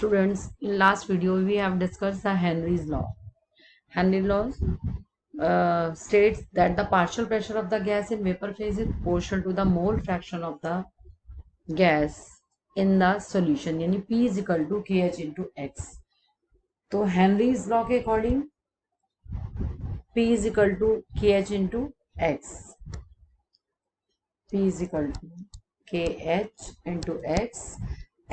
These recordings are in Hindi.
Students, in last video we have discussed the Henry's law. Henry's law states that the partial pressure of the gas in vapor phase is proportional to the mole fraction of the gas in the solution, यानी P is equal to KH into X. तो Henry's law के according P is equal to KH into X. P is equal to KH into X.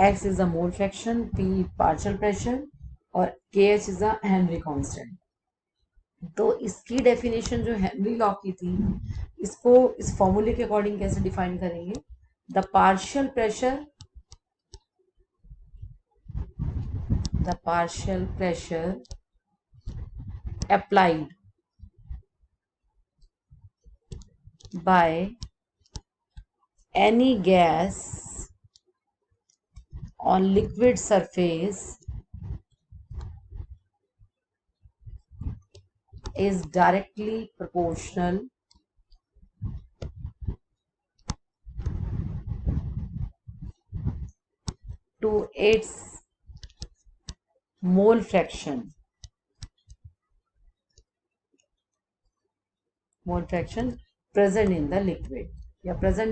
X is the mole fraction, P partial pressure और KH is the Henry constant. तो इसकी डेफिनेशन जो हेनरी लॉ की थी, इसको इस फॉर्मूले के अकॉर्डिंग कैसे डिफाइन करेंगे? The partial pressure applied by any gas on liquid surface is directly proportional to its mole fraction present in the liquid या present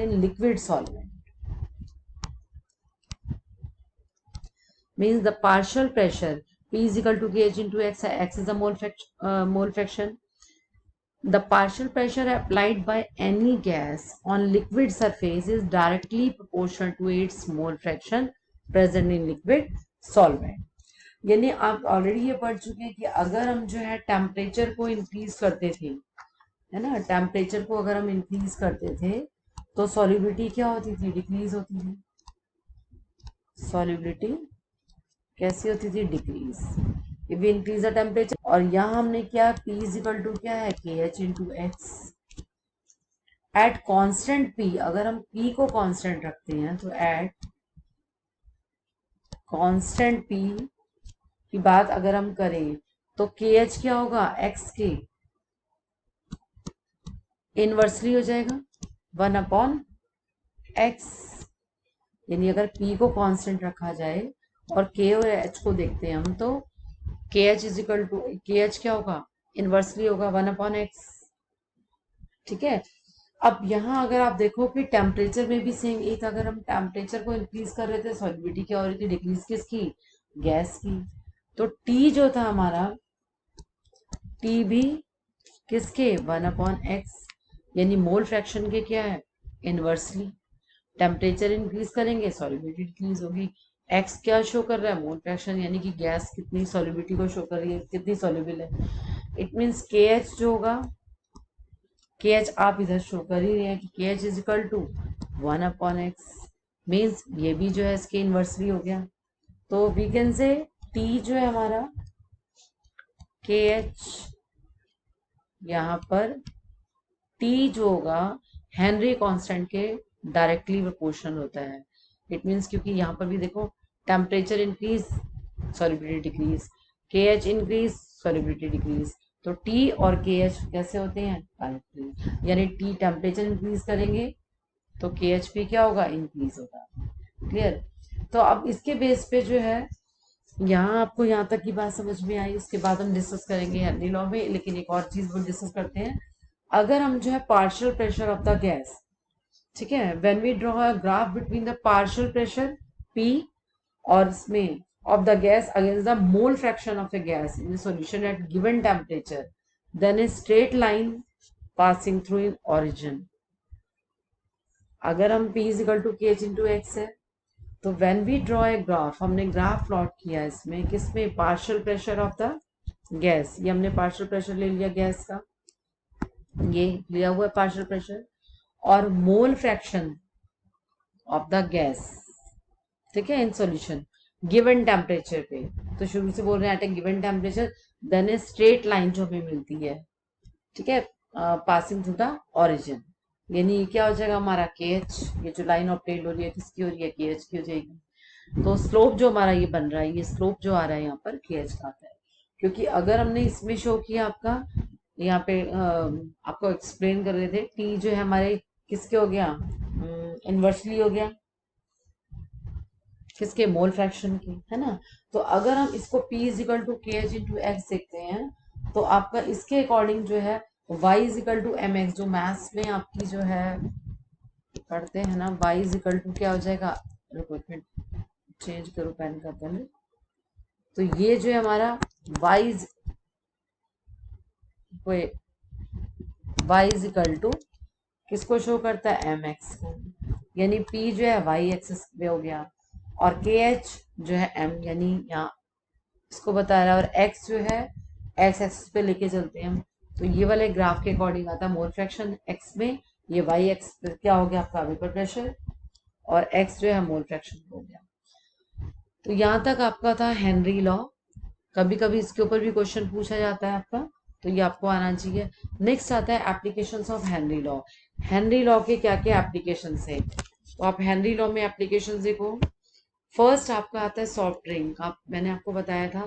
in liquid solvent. Means the partial pressure P is equal to KH into X. X is the mole fraction. The partial pressure applied by any gas on liquid surface is directly proportional to its mole fraction present in liquid solvent. यानी आप ऑलरेडी ये पढ़ चुके हैं कि अगर हम जो है टेम्परेचर को इंक्रीज करते थे, है ना, टेम्परेचर को अगर हम इंक्रीज करते थे तो सॉल्युबिलिटी क्या होती थी? डिक्रीज होती थी. सॉल्युबिलिटी कैसी होती थी? Decrease. If we increase the temperature, और यहाँ हमने क्या, P इज इक्वल टू क्या है? KH into x. At constant P, अगर हम P को कांस्टेंट रखते हैं तो एट कांस्टेंट P की बात अगर हम करें तो KH क्या होगा? X के इनवर्सली हो जाएगा 1/x. यानी अगर P को कांस्टेंट रखा जाए और K और H को देखते हैं हम, तो KH is equal to KH क्या होगा? इनवर्सली होगा 1/x. ठीक है. अब यहाँ अगर आप देखो कि टेम्परेचर में भी सेम एक, अगर हम टेम्परेचर को इंक्रीज कर रहे थे, सॉल्युबिलिटी क्या हो रही थी? डिक्रीज. किसकी? गैस की. तो T जो था हमारा, T भी किसके? 1/x. यानी मोल फ्रैक्शन के क्या है? इनवर्सली. टेम्परेचर इंक्रीज करेंगे, सॉल्युबिलिटी डिक्रीज होगी. एक्स क्या शो कर रहा है? मोल फ्रैक्शन, यानी कि गैस कितनी सॉल्युबिलिटी को शो कर रही है, कितनी सॉल्युबल है. इट मीन्स KH जो होगा, KH आप इधर शो कर ही रहे हैं कि KH is equal to 1/x. मीन्स ये भी जो है इसके इनवर्सली हो गया. तो वी कैन से T जो है हमारा, KH यहाँ पर T जो होगा हेनरी कांस्टेंट के डायरेक्टली प्रोपोर्शनल होता है. इट मीन्स क्योंकि यहाँ पर भी देखो, temperature increase, solubility decrease, KH increase, solubility decrease. तो T और KH कैसे होते हैं? डायरेक्टली. यानी T टेम्परेचर इंक्रीज करेंगे तो KH भी क्या होगा? इंक्रीज होगा. क्लियर. तो अब इसके बेस पे जो है, यहाँ आपको यहाँ तक की बात समझ में आई. इसके बाद हम डिस्कस करेंगे हेनरी लॉ में. लेकिन एक और चीज वो डिस्कस करते हैं. अगर हम जो है partial pressure of the gas, ठीक है, when we draw a graph between the partial pressure P और इसमें of the gas against the mole fraction of a gas in a solution at given temperature, then a straight line passing through in origin. अगर हम P is equal to KH into X है, तो when we draw a graph, हमने ग्राफ प्लॉट किया इसमें, किसमें? Partial pressure of the gas. ये हमने पार्शियल प्रेशर ले लिया गैस का, ये लिया हुआ है पार्शियल प्रेशर, और mole fraction of the gas, ठीक है, इन सॉल्यूशन गिवन टेम्परेचर पे. तो शुरू से बोल रहे हैं at a given temperature, then a straight line जो हमें मिलती है, ठीक है, पासिंग थ्रू द ओरिजिन. यानी क्या हो जाएगा हमारा? KH. ये जो लाइन ऑब्टेन हो रही है किसकी हो रही है? KH की हो जाएगी. तो स्लोप जो हमारा ये बन रहा है, ये स्लोप जो आ रहा है यहाँ पर KH का आता है. क्योंकि अगर हमने इसमें शो किया आपका, यहाँ पे आपको एक्सप्लेन कर रहे थे, T जो है हमारे किसके हो गया? इनवर्सली हो गया. किसके, मोल फ्रैक्शन के, है ना। तो अगर हम इसको P is equal to K H into x देखते हैं तो आपका इसके अकॉर्डिंग जो है y is equal to m x, जो मैथ्स में आपकी जो है पढ़ते हैं ना, y इज इक्वल टू क्या हो जाएगा, रुको एक मिनट चेंज करो पेन का पहले। तो ये जो है हमारा y इज इक्वल टू किसको शो करता है, एम एक्स को, यानी p जो है y एक्सिस पे हो गया, और के एच जो है m, यानी यहाँ इसको बता रहा है, और x जो है x एक्सिस पे लेके चलते हैं हम, तो ये वाले ग्राफ के अकॉर्डिंग आता है मोल फ्रैक्शन x में, ये y एक्स पे क्या हो गया आपका वेपर प्रेशर, और x जो है मोल फ्रैक्शन हो गया। तो यहाँ तक आपका था हेनरी लॉ। कभी कभी इसके ऊपर भी क्वेश्चन पूछा जाता है आपका, तो ये आपको आना चाहिए। नेक्स्ट आता है applications of Henry law. Henry law के क्या क्या एप्लीकेशन है, तो आप हेनरी लॉ में एप्लीकेशन देखो। फर्स्ट आपका आता है सॉफ्ट ड्रिंक। मैंने आपको बताया था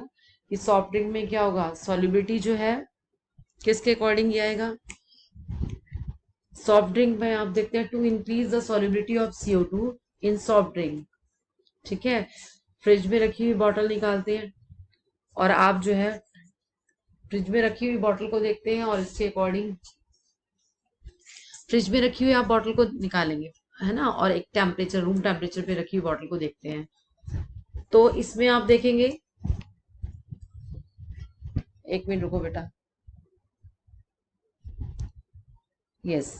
कि सॉफ्ट ड्रिंक में क्या होगा, सॉल्युबिलिटी जो है किसके अकॉर्डिंग आएगा, सॉफ्ट ड्रिंक में आप देखते हैं to increase the solubility of CO2 in soft drink. ठीक है, फ्रिज में रखी हुई बॉटल निकालते हैं और आप जो है फ्रिज में रखी हुई बॉटल को देखते हैं और इसके अकॉर्डिंग फ्रिज में रखी हुई आप बॉटल को निकालेंगे, है ना, और एक टेम्परेचर, रूम टेम्परेचर पे रखी हुई बॉटल को देखते हैं, तो इसमें आप देखेंगे, एक मिनट रुको बेटा, यस।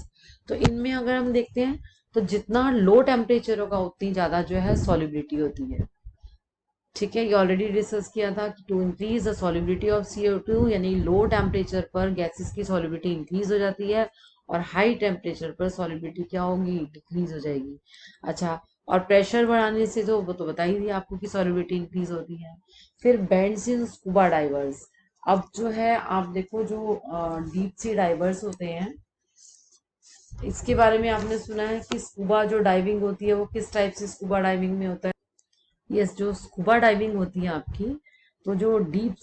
तो इनमें अगर हम देखते हैं तो जितना लो टेम्परेचर होगा उतनी ज्यादा जो है सॉल्युबिलिटी होती है। ठीक है, ये ऑलरेडी डिस्कस किया था कि to increase the solubility of CO2, यानी लो टेम्परेचर पर गैसेस की सॉल्युबिलिटी इंक्रीज हो जाती है और हाई टेम्परेचर पर सॉल्युबिलिटी क्या होगी, डिक्रीज हो जाएगी। अच्छा, और प्रेशर बढ़ाने से तो वो तो बता ही दिया आपको कि सॉल्युबिलिटी इंक्रीज होती है। फिर बेंड्स इन स्कूबा डाइवर्स। अब जो है आप देखो, जो डीप सी डाइवर्स होते हैं, इसके बारे में आपने सुना है कि स्कूबा जो डाइविंग होती है वो किस टाइप से स्कूबा डाइविंग में होता है। यस, जो स्कूबा डाइविंग होती है आपकी, तो जो डीप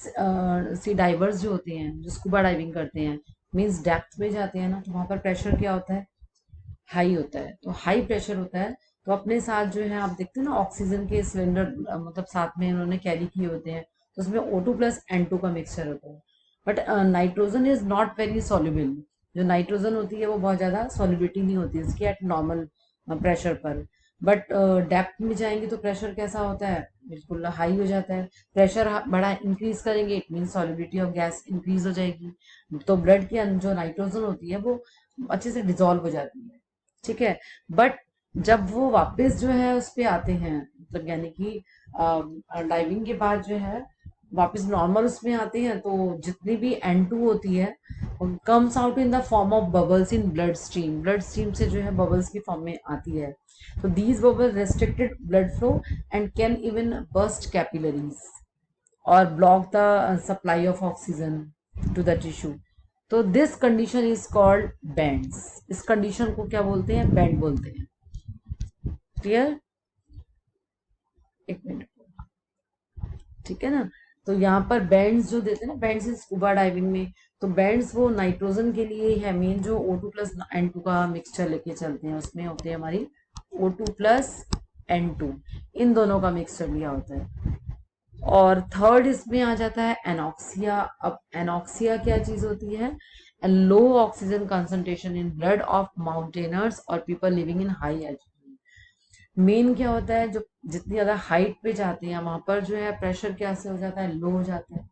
सी डाइवर्स जो होते हैं, जो स्कूबा डाइविंग करते हैं, मीन्स डेप्थ में जाते हैं ना, तो वहां पर प्रेशर क्या होता है, हाई होता है। तो हाई प्रेशर होता है, तो अपने साथ जो है आप देखते हैं ना ऑक्सीजन के सिलेंडर, मतलब साथ में उन्होंने कैरी किए होते हैं, तो उसमें O2 प्लस N2 का मिक्सचर होता है। But nitrogen is not very soluble. जो नाइट्रोजन होती है वो बहुत ज्यादा सॉल्युबिलिटी नहीं होती इसकी एट नॉर्मल प्रेशर पर। बट डेप्थ में जाएंगे तो प्रेशर कैसा होता है, बिल्कुल हाई हो जाता है। प्रेशर बड़ा इंक्रीज करेंगे, it mean solubility of gas increase हो जाएगी, तो ब्लड के अंदर जो नाइट्रोजन होती है वो अच्छे से डिजोल्व हो जाती है। ठीक है, बट जब वो वापस जो है उस पे आते हैं, मतलब यानी कि डाइविंग के बाद जो है वापस नॉर्मल उसमें आते हैं, तो जितनी भी N2 होती है comes out in the form of bubbles in blood stream. Blood stream से जो है बबल्स की फॉर्म में आती है। तो these bubbles restricted blood flow and can even burst capillaries और block the supply of oxygen to the tissue. तो this condition is called bends. इस कंडीशन को क्या बोलते हैं, बैंड बोलते हैं। क्लियर, एक मिनट, ठीक है ना। तो यहाँ पर बैंड्स जो देते हैं ना, बैंड्स स्कूबा डाइविंग में, तो बैंड्स वो नाइट्रोजन के लिए है मेन, जो O2 प्लस N2 का मिक्सचर लेके चलते हैं, उसमें होते हैं हमारी O2 प्लस N2, इन दोनों का मिक्सचर लिया होता है। और थर्ड इसमें आ जाता है एनॉक्सिया। अब एनॉक्सिया क्या चीज होती है, low oxygen concentration in blood of mountaineers और people living in high altitude. Main क्या होता है, जो जितनी ज्यादा हाइट पे जाते हैं वहां पर जो है प्रेशर क्या से हो जाता है, लो हो जाता है।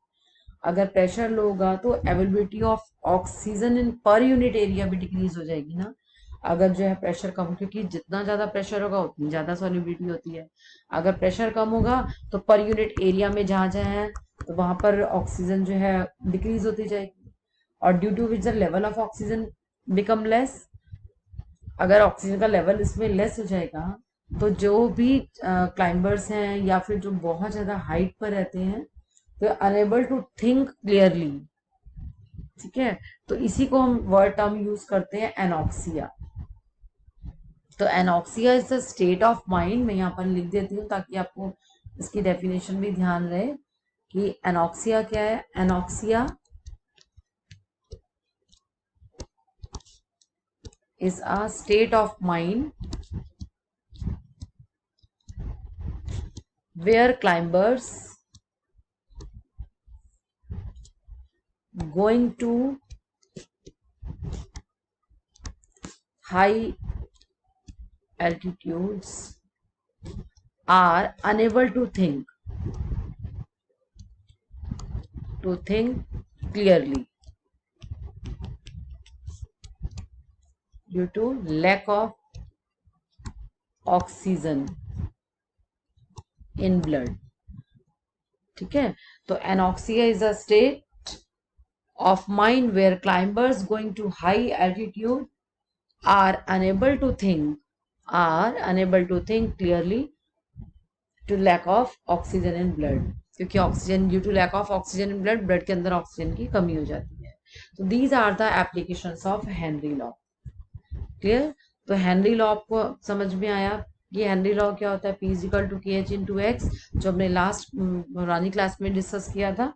अगर प्रेशर लो होगा तो availability of oxygen in per unit area भी डिक्रीज हो जाएगी ना। अगर जो है प्रेशर कम, क्योंकि जितना ज्यादा प्रेशर होगा उतनी ज्यादा सॉल्युबिलिटी होती है। अगर प्रेशर कम होगा तो पर यूनिट एरिया में जहां जहां है तो वहां पर ऑक्सीजन जो है डिक्रीज होती जाएगी, और due to which the level of oxygen become less. अगर ऑक्सीजन का लेवल इसमें लेस हो जाएगा तो जो भी क्लाइंबर्स हैं या फिर जो बहुत ज्यादा हाइट पर रहते हैं तो अनेबल टू थिंक क्लियरली। ठीक है, तो इसी को हम वर्ड टर्म यूज करते हैं एनॉक्सिया। तो anoxia is the state of mind, मैं यहाँ पर लिख देती हूँ ताकि आपको इसकी डेफिनेशन भी ध्यान रहे कि एनॉक्सिया क्या है। Anoxia is a state of mind where climbers going to high altitudes are unable to think clearly due to lack of oxygen in blood. ठीक है, तो anoxia is a state of mind where climbers going to high altitude are unable to think clearly to lack of oxygen in blood, क्योंकि oxygen due to lack of oxygen in blood के अंदर ऑक्सीजन की कमी हो जाती है. तो these are the applications of Henry law. Clear. तो हेनरी लॉ आपको समझ में आया. ये हेनरी लॉ क्या होता है? P is equal to K H in to x, जो हमने लास्ट पुरानी क्लास में डिस्कस किया था.